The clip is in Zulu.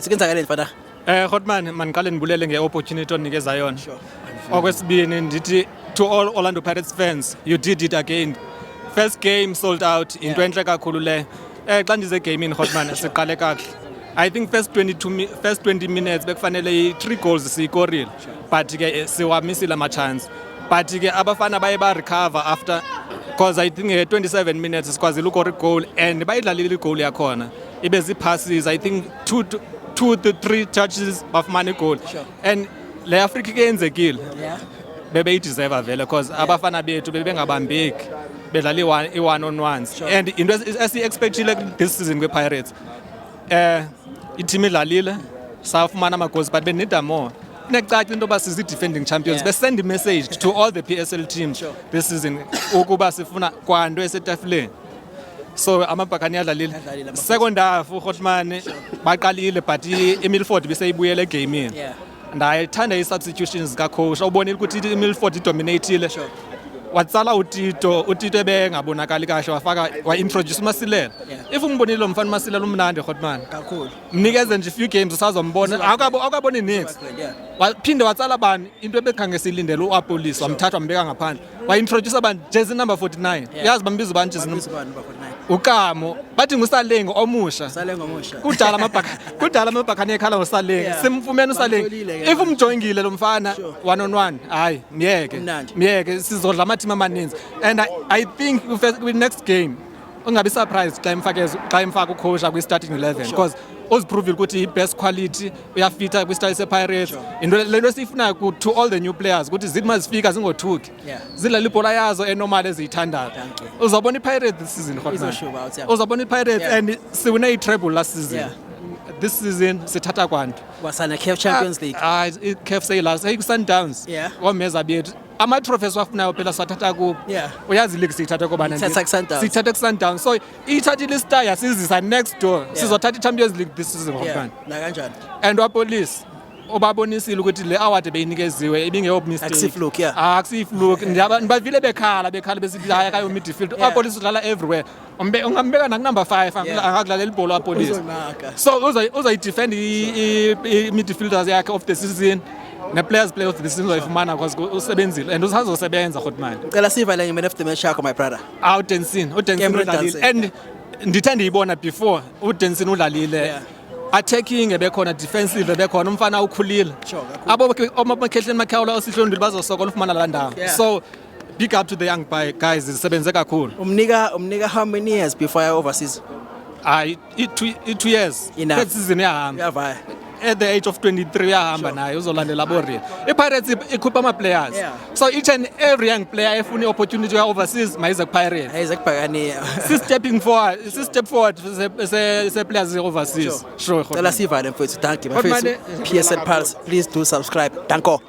Sikenzakaleni mfana? Hotman maniqale nibulele ngeopportunity onikeza yona. Okwesibini ndithi to all Orlando Pirates fans, you did it again. First game sold out into enhle kakhulu le. Xa ndize gaming Hotman siqale kahle. I think first 20 minutes bekufanele 3 goals sikorile. But ke siwamisile ama chance. But ke abafana baye ba recover after because I think 27 minutes sikwazile ukore goal and bayidlalile igoal yakhona. Ibe zi passes I think 2 to 3 touches bafumana goal. And le Africa ke yenzekile. Bebe deserve vele because abafana bethu bebengabambeki bedlala i-one on ones and into esi-expectile this season kwe-Pirates i-team idlalile safumana ama-goals but benida more necaca into yoba sizi-defending champions besend i-message to all the PSL teams this season ukuba sifuna kwanto esetafuleni so amabhakani adlalile second half uHotman baqalile but iMilford beseyibuyele egamini ndayithanda i-substitutions kacoach ubonile ukuthi iMilford idominateile watsala utito ebengabonakali kahle wafaka wa-introduce uMasilela if umbonile lo mfana uMasilela umnandi Hotman kakhulu mnikeze nje few games usazombona akaboni next waphinde watsala bani into ebekhange silindele uApolice wamthatha wambeka ngaphandle wa-introduce abantu jersey number 49 yazi bambiza ubani jersey number 49 uKamo bathi nguSalengo omusha kudala amabhakani ekhala ngoSalengo simfumene uSalengo if umjoyingile lo mfana one on one hayi miyeke sizodla amateam amaninzi and I think with next game ungabi surprised xa imfaka ukhosha kwi-starting 11 because uziprovile ukuthi i-best quality uyafita kwi-style se-Pirates lento siyifunayo to all the new players ukuthi zithi mazifika zingothuki zidlala ibhola yazo enormal eziyithandayo uzabona i-Pirates this season uzabona i-Pirates and siwine i-treble last season this season sithatha kwanto wasana CAF Champions League i-CAF seyilast Sundowns omeza bethu ama-trophies wafunayo phela sathatha kubo uyazi league siyithatha kobana sithatha ku-Sundowns so ithathile istar yasizisa next door sizothatha i-Champions League this season nakanjani and wapolice obabonisile ukuthi le award beyinikeziwe ibingeyo-mistake akusiyifluke bavile bekhala besithi haya kayo midfield wapolice udlala everywhere ungambeka nakunumber 5 angakudlalela ibhola wapolice so uzayidefend i-midfielders yakhe of the season ne-players play of the season uzayifumana because usebenzile and usazosebenza Hotman cela siva le man of the match yakho my brother uDenson udlalile and ndithe ndiyibona before uDenson udlalile attacking ebekhona defensive ebekhona umfana ukhulile amakhehleni makhawula osihlondile bazosokola ufumana la ndawo so big up to the young guys zisebenze kakhulu umnika how many years before I overseas 2 years first season yahamba at the age of 23 uyahamba naye uzolandela boreal i-Pirates ikhupha ama-players so each and every young player efuna i-opportunity ya-overseas mayize ku-Pirates si-step forward se-players overseas sure cela siva le mfowethu thank you my face PSL Pulse please do subscribe danko